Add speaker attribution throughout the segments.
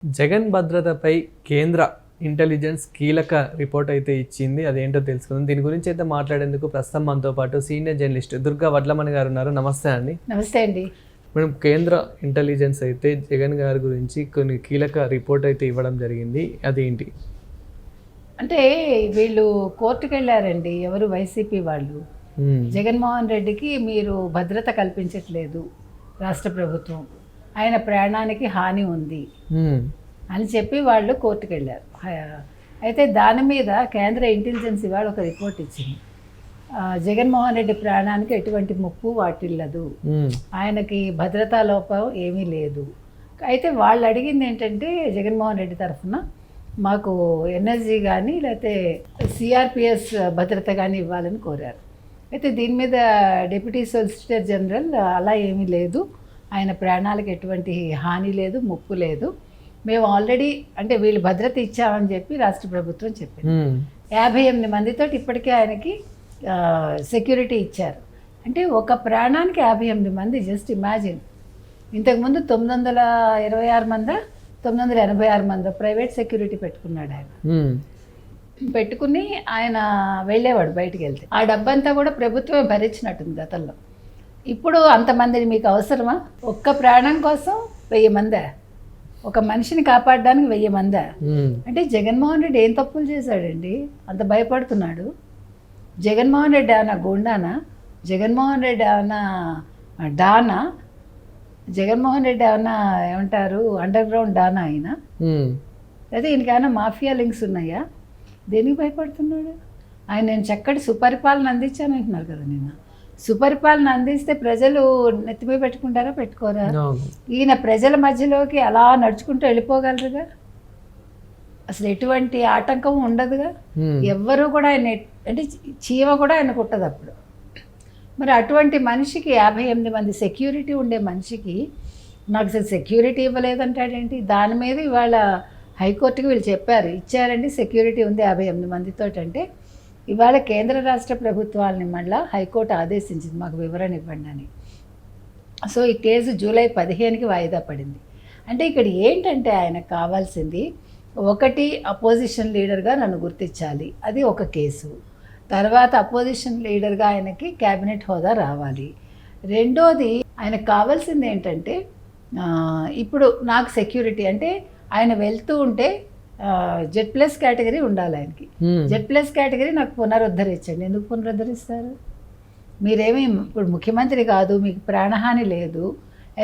Speaker 1: జగన్ భద్రతపై కేంద్ర ఇంటెలిజెన్స్ కీలక రిపోర్ట్ అయితే ఇచ్చింది. అదేంటో తెలుసుకుందాం. దీని గురించి అయితే మాట్లాడేందుకు ప్రస్తుతం మనతో పాటు సీనియర్ జర్నలిస్ట్ దుర్గా వడ్లమణి గారు ఉన్నారు. నమస్తే అండి.
Speaker 2: నమస్తే అండి.
Speaker 1: మేడం, కేంద్ర ఇంటెలిజెన్స్ అయితే జగన్ గారి గురించి కొన్ని కీలక రిపోర్ట్ అయితే ఇవ్వడం జరిగింది. అదేంటి
Speaker 2: అంటే వీళ్ళు కోర్టుకు వెళ్ళారండి, ఎవరు వైసీపీ వాళ్ళు. జగన్మోహన్ రెడ్డికి మీరు భద్రత కల్పించట్లేదు రాష్ట్ర ప్రభుత్వం, ఆయన ప్రాణానికి హాని ఉంది అని చెప్పి వాళ్ళు కోర్టుకు వెళ్ళారు. అయితే దాని మీద కేంద్ర ఇంటెలిజెన్స్ ఇవాళ ఒక రిపోర్ట్ ఇచ్చింది. జగన్మోహన్ రెడ్డి ప్రాణానికి ఎటువంటి ముప్పు వాటిల్లదు, ఆయనకి భద్రతా లోపం ఏమీ లేదు. అయితే వాళ్ళు అడిగింది ఏంటంటే జగన్మోహన్ రెడ్డి తరఫున మాకు ఎన్ఎస్జీ కానీ లేకపోతే సిఆర్పిఎస్ భద్రత కానీ ఇవ్వాలని కోరారు. అయితే దీని మీద డిప్యూటీ సొలిసిటర్ జనరల్ అలా ఏమీ లేదు, ఆయన ప్రాణాలకు ఎటువంటి హాని లేదు, ముప్పు లేదు, మేము ఆల్రెడీ అంటే వీళ్ళు భద్రత ఇచ్చామని చెప్పి రాష్ట్ర ప్రభుత్వం చెప్పింది. 58 మందితో ఇప్పటికే ఆయనకి సెక్యూరిటీ ఇచ్చారు. అంటే ఒక ప్రాణానికి 58 మంది, జస్ట్ ఇమాజిన్. ఇంతకుముందు 926 మంది 986 మంది ప్రైవేట్ సెక్యూరిటీ పెట్టుకున్నాడు ఆయన. పెట్టుకుని ఆయన వెళ్ళేవాడు బయటికి వెళ్తే. ఆ డబ్బంతా కూడా ప్రభుత్వమే భరించినట్టుంది గతంలో. ఇప్పుడు అంతమందిని మీకు అవసరమా? ఒక్క ప్రాణం కోసం 1000 మందా? ఒక మనిషిని కాపాడడానికి 1000 మందా? అంటే జగన్మోహన్ రెడ్డి ఏం తప్పులు చేశాడండి అంత భయపడుతున్నాడు? జగన్మోహన్ రెడ్డి ఏమన్నా గుండానా? జగన్మోహన్ రెడ్డి ఏమన్నా డానా? జగన్మోహన్ రెడ్డి ఏమన్నా ఏమంటారు అండర్ గ్రౌండ్ డానా ఆయన? అయితే ఈయనకేమన్నా మాఫియా లింక్స్ ఉన్నాయా? దేనికి భయపడుతున్నాడు ఆయన? నేను చక్కటి సుపరిపాలన అందించాను అంటున్నారు కదా. నిన్న సుపరిపాలన అందిస్తే ప్రజలు నెత్తిమీ పెట్టుకుంటారా, పెట్టుకోరా? ఈయన ప్రజల మధ్యలోకి అలా నడుచుకుంటూ వెళ్ళిపోగలరుగా, అసలు ఎటువంటి ఆటంకం ఉండదుగా. ఎవ్వరూ కూడా ఆయన అంటే చీమ కూడా ఆయన కుట్టదు అప్పుడు. మరి అటువంటి మనిషికి 58 మంది సెక్యూరిటీ ఉండే మనిషికి నాకు అసలు సెక్యూరిటీ ఇవ్వలేదంటాడేంటి? దాని మీద ఇవాళ హైకోర్టుకి వీళ్ళు చెప్పారు, ఇచ్చారండి సెక్యూరిటీ ఉంది 58 మందితో. అంటే ఇవాళ కేంద్ర రాష్ట్ర ప్రభుత్వాలని మళ్ళీ హైకోర్టు ఆదేశించింది మాకు వివరణ ఇవ్వండి అని. సో ఈ కేసు జూలై 15కి వాయిదా పడింది. అంటే ఇక్కడ ఏంటంటే ఆయనకు కావాల్సింది ఒకటి, అపోజిషన్ లీడర్గా నన్ను గుర్తించాలి, అది ఒక కేసు. తర్వాత అపోజిషన్ లీడర్గా ఆయనకి క్యాబినెట్ హోదా రావాలి. రెండోది ఆయనకు కావాల్సింది ఏంటంటే ఇప్పుడు నాకు సెక్యూరిటీ అంటే ఆయన వెళ్తూ ఉంటే Z+ కేటగిరీ ఉండాలి ఆయనకి. Z+ కేటగిరీ నాకు పునరుద్ధరించండి. ఎందుకు పునరుద్ధరిస్తారు? మీరేమీ ఇప్పుడు ముఖ్యమంత్రి కాదు, మీకు ప్రాణహాని లేదు,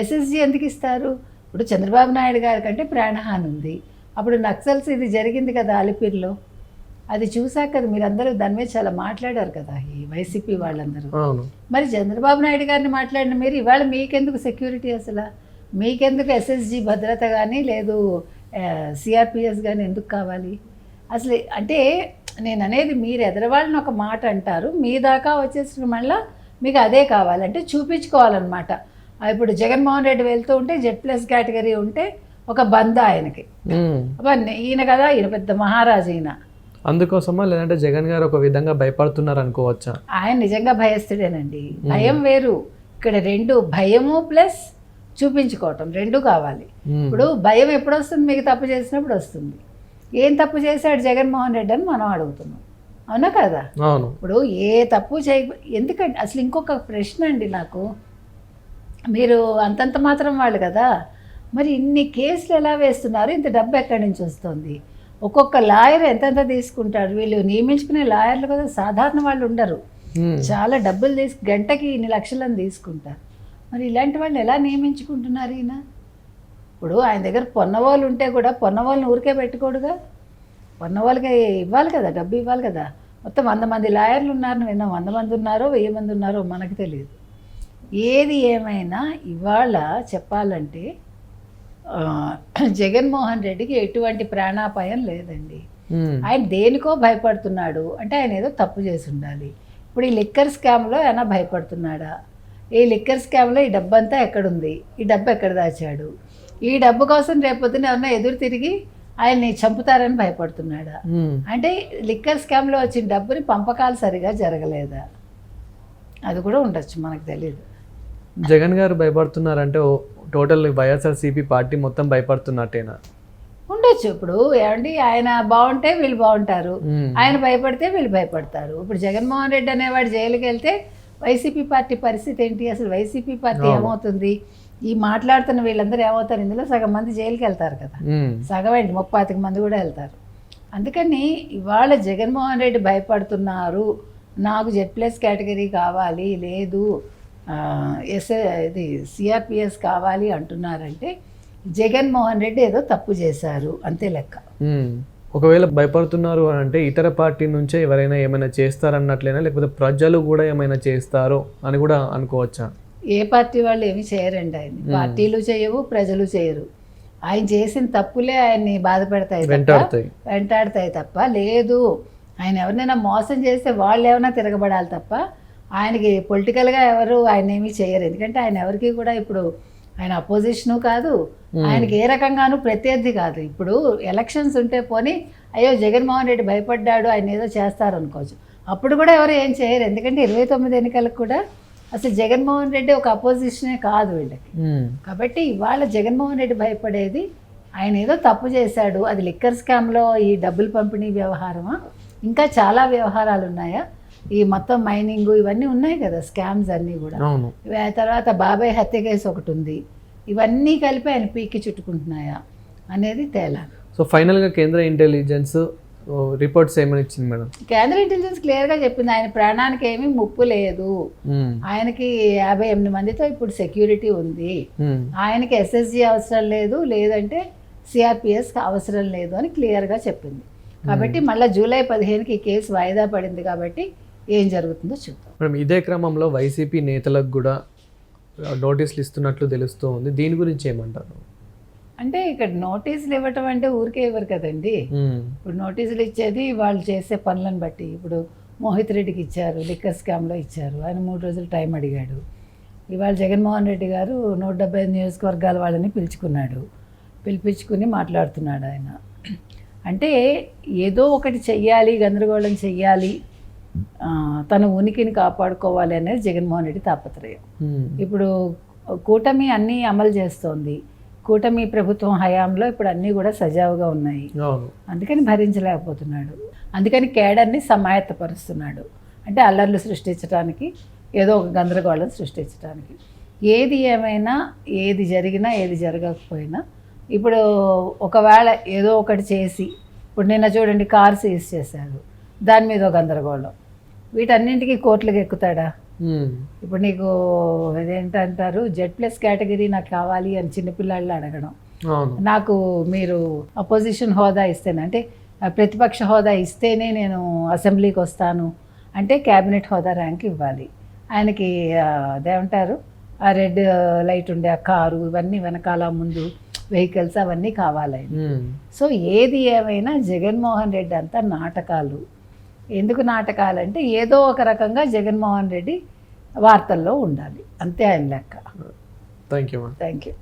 Speaker 2: SSG ఎందుకు ఇస్తారు? ఇప్పుడు చంద్రబాబు నాయుడు గారి కంటే ప్రాణహాని ఉంది. అప్పుడు నక్సల్స్ ఇది జరిగింది కదా అలిపిరిలో, అది చూసాక కదా మీరందరూ దాని మీద చాలా మాట్లాడారు కదా ఈ వైసీపీ వాళ్ళందరూ. మరి చంద్రబాబు నాయుడు గారిని మాట్లాడిన మీరు ఇవాళ మీకెందుకు సెక్యూరిటీ? అసలు మీకెందుకు SSG భద్రత కానీ లేదు, సిఆర్పిఎస్ కానీ ఎందుకు కావాలి అసలు? అంటే నేను అనేది మీరు ఎదరవాళ్ళని ఒక మాట అంటారు, మీ దాకా వచ్చేసిన మళ్ళీ మీకు అదే కావాలంటే చూపించుకోవాలన్నమాట. ఇప్పుడు జగన్మోహన్ రెడ్డి వెళ్తూ ఉంటే Z+ కేటగిరీ ఉంటే ఒక బంద ఆయనకి, ఈయన కదా, ఈయన పెద్ద మహారాజు ఈయన.
Speaker 1: అందుకోసమా లేదంటే జగన్ గారు ఒక విధంగా భయపడుతున్నారు అనుకోవచ్చా?
Speaker 2: ఆయన నిజంగా భయస్తుడేనండి. భయం వేరు, ఇక్కడ రెండు, భయము ప్లస్ చూపించుకోవటం రెండు కావాలి. ఇప్పుడు భయం ఎప్పుడు వస్తుంది? మీకు తప్పు చేసినప్పుడు వస్తుంది. ఏం తప్పు చేశాడు జగన్మోహన్ రెడ్డి అని మనం అడుగుతున్నాం, అవునా కదా? ఇప్పుడు ఏ తప్పు ఎందుకంటే అసలు ఇంకొక ప్రశ్న అండి నాకు, మీరు అంతంత మాత్రం వాళ్ళు కదా, మరి ఇన్ని కేసులు ఎలా వేస్తున్నారు? ఇంత డబ్బు ఎక్కడి నుంచి వస్తుంది? ఒక్కొక్క లాయర్ ఎంతెంత తీసుకుంటారు? వీళ్ళు నియమించుకునే లాయర్లు కదా సాధారణ వాళ్ళు ఉండరు, చాలా డబ్బులు గంటకి ఇన్ని లక్షలను తీసుకుంటారు. మరి ఇలాంటి వాళ్ళు ఎలా నియమించుకుంటున్నారు ఈయన? ఇప్పుడు ఆయన దగ్గర పొన్నవాళ్ళు ఉంటే కూడా పొన్నవాళ్ళని ఊరికే పెట్టుకోడుగా, పొన్నవాళ్ళకి ఇవ్వాలి కదా, డబ్బు ఇవ్వాలి కదా. మొత్తం 100 మంది లాయర్లు ఉన్నారని విన్నాం, 100 మంది ఉన్నారో 1000 మంది ఉన్నారో మనకు తెలియదు. ఏది ఏమైనా ఇవాళ చెప్పాలంటే జగన్మోహన్ రెడ్డికి ఎటువంటి ప్రాణాపాయం లేదండి. ఆయన దేనికో భయపడుతున్నాడు అంటే ఆయన ఏదో తప్పు చేసి ఉండాలి. ఇప్పుడు ఈ లిక్కర్ స్కామ్లో ఏమైనా భయపడుతున్నాడా? ఈ లిక్కర్ స్కామ్లో ఈ డబ్బు అంతా ఎక్కడుంది? ఈ డబ్బు ఎక్కడ దాచాడు? ఈ డబ్బు కోసం రేపొద్దున ఏమన్నా ఎదురు తిరిగి ఆయన్ని చంపుతారని భయపడుతున్నాడా? అంటే లిక్కర్ స్కామ్లో వచ్చిన డబ్బుని పంపకాలు సరిగా జరగలేదా? అది కూడా ఉండొచ్చు, మనకు తెలియదు.
Speaker 1: జగన్ గారు భయపడుతున్నారంటే టోటల్ వైఎస్ఆర్సీపీ పార్టీ మొత్తం భయపడుతున్నట్టేనా?
Speaker 2: ఉండొచ్చు. ఇప్పుడు ఏమండి, ఆయన బాగుంటే వీళ్ళు బాగుంటారు,
Speaker 1: మ్మ్.
Speaker 2: ఆయన భయపడితే వీళ్ళు భయపడతారు. ఇప్పుడు జగన్మోహన్ రెడ్డి అనేవాడు జైలుకి వెళ్తే వైసీపీ పార్టీ పరిస్థితి ఏంటి? అసలు వైసీపీ పార్టీ ఏమవుతుంది? ఈ మాట్లాడుతున్న వీళ్ళందరూ ఏమవుతారు? ఇందులో సగం మంది జైలుకి వెళ్తారు కదా,
Speaker 1: మ్మ్.
Speaker 2: సగం ఏంటి 35 మంది కూడా వెళ్తారు. అందుకని ఇవాళ జగన్మోహన్ రెడ్డి భయపడుతున్నారు, నాకు Z+ కేటగిరీ కావాలి, లేదు ఇది సిఆర్పిఎస్ కావాలి అంటున్నారంటే జగన్మోహన్ రెడ్డి ఏదో తప్పు చేశారు అంతే లెక్క.
Speaker 1: మ్మ్. ఒకవేళ భయపడుతున్నారు అని అంటే ఇతర పార్టీ నుంచే ఎవరైనా ఏమైనా చేస్తారన్నట్లేనా, లేకపోతే ప్రజలు కూడా ఏమైనా చేస్తారో అని కూడా అనుకోవచ్చా?
Speaker 2: ఏ పార్టీ వాళ్ళు ఏమి చేయరండి ఆయన. పార్టీలు చేయవు, ప్రజలు చేయరు. ఆయన చేసిన తప్పులే ఆయన్ని బాధ పెడతాయి, వెంటాడతాయి తప్ప లేదు ఆయన ఎవరినైనా మోసం చేస్తే వాళ్ళు ఏమైనా తిరగబడాలి తప్ప ఆయనకి పొలిటికల్గా ఎవరు ఆయన ఏమీ చేయరు. ఎందుకంటే ఆయన ఎవరికి కూడా ఇప్పుడు ఆయన అపోజిషను కాదు, ఆయనకి ఏ రకంగానూ ప్రత్యర్థి కాదు. ఇప్పుడు ఎలక్షన్స్ ఉంటే పోనీ అయ్యో జగన్మోహన్ రెడ్డి భయపడ్డాడు, ఆయన ఏదో చేస్తారు అనుకోవచ్చు. అప్పుడు కూడా ఎవరు ఏం చేయరు. ఎందుకంటే 29 ఎన్నికలకు కూడా అసలు జగన్మోహన్ రెడ్డి ఒక అపోజిషనే కాదు వీళ్ళకి. కాబట్టి ఇవాళ జగన్మోహన్ రెడ్డి భయపడేది ఆయన ఏదో తప్పు చేశాడు. అది లిక్కర్ స్కామ్లో ఈ డబ్బులు పంపిణీ వ్యవహారమా, ఇంకా చాలా వ్యవహారాలు ఉన్నాయా? ఈ మొత్తం మైనింగ్ ఇవన్నీ ఉన్నాయి కదా, స్కామ్స్ అన్నీ కూడా. తర్వాత బాబాయ్ హత్య కేసు ఒకటి ఉంది. ఇవన్నీ కలిపి ఆయన పీకి చుట్టుకుంటున్నాయా అనేది తేలాలి.
Speaker 1: సో ఫైనల్గా కేంద్ర ఇంటెలిజెన్స్ రిపోర్ట్స్ ఏమని ఇచ్చింది మేడం?
Speaker 2: కేంద్ర ఇంటెలిజెన్స్ క్లియర్గా చెప్పింది ఆయన ప్రాణానికి ఏమీ ముప్పు లేదు, ఆయనకి 58 మందితో ఇప్పుడు సెక్యూరిటీ ఉంది, ఆయనకి SSG అవసరం లేదు, లేదంటే సిఆర్పిఎస్ అవసరం లేదు అని క్లియర్గా చెప్పింది. కాబట్టి మళ్ళీ జూలై 15కి ఈ కేసు వాయిదా పడింది కాబట్టి ఏం జరుగుతుందో చూద్దాం.
Speaker 1: మేడం ఇదే క్రమంలో వైసీపీ నేతలకు కూడా నోటీసులు ఇస్తున్నట్లు తెలుస్తూ ఉంది, దీని గురించి ఏమంటారు?
Speaker 2: అంటే ఇక్కడ నోటీసులు ఇవ్వటం అంటే ఊరికే ఇవ్వరు కదండి. ఇప్పుడు నోటీసులు ఇచ్చేది వాళ్ళు చేసే పనులను బట్టి. ఇప్పుడు మోహిత్ రెడ్డికి ఇచ్చారు, లిక్కర్ స్కామ్లో ఇచ్చారు, ఆయన 3 రోజులు టైం అడిగాడు. ఇవాళ జగన్మోహన్ రెడ్డి గారు 175 నియోజకవర్గాల వాళ్ళని పిలిపించుకుని మాట్లాడుతున్నాడు ఆయన. అంటే ఏదో ఒకటి చెయ్యాలి, గందరగోళం చెయ్యాలి, తన ఉనికిని కాపాడుకోవాలి అనేది జగన్మోహన్ రెడ్డి తాపత్రయం. ఇప్పుడు కూటమి అన్నీ అమలు చేస్తోంది, కూటమి ప్రభుత్వం హయాంలో ఇప్పుడు అన్నీ కూడా సజావుగా ఉన్నాయి, అందుకని భరించలేకపోతున్నాడు. అందుకని కేడర్ని సమాయత్తపరుస్తున్నాడు. అంటే అల్లర్లు సృష్టించడానికి, ఏదో ఒక గందరగోళం సృష్టించడానికి. ఏది ఏమైనా, ఏది జరిగినా ఏది జరగకపోయినా ఇప్పుడు ఒకవేళ ఏదో ఒకటి చేసి, ఇప్పుడు నిన్న చూడండి కార్ సీజ్ చేశారు, దాని మీద ఒక గందరగోళం, వీటన్నింటికి కోర్టులకు ఎక్కుతాడా? ఇప్పుడు నీకు ఇదేంటంటారు, Z+ కేటగిరీ నాకు కావాలి అని చిన్నపిల్లాళ్ళు అడగడం, నాకు మీరు అపోజిషన్ హోదా ఇస్తేనే, అంటే ప్రతిపక్ష హోదా ఇస్తేనే నేను అసెంబ్లీకి వస్తాను అంటే క్యాబినెట్ హోదా ర్యాంక్ ఇవ్వాలి ఆయనకి. అదేమంటారు, ఆ రెడ్ లైట్ ఉండే ఆ కారు, ఇవన్నీ వెనకాల ముందు వెహికల్స్ అవన్నీ కావాలి. సో ఏది ఏమైనా జగన్మోహన్ రెడ్డి అంతా నాటకాలు. ఎందుకు నాటకాలంటే ఏదో ఒక రకంగా జగన్మోహన్ రెడ్డి వార్తల్లో ఉండాలి, అంతే ఆయన లెక్క.
Speaker 1: Thank you.
Speaker 2: Thank you.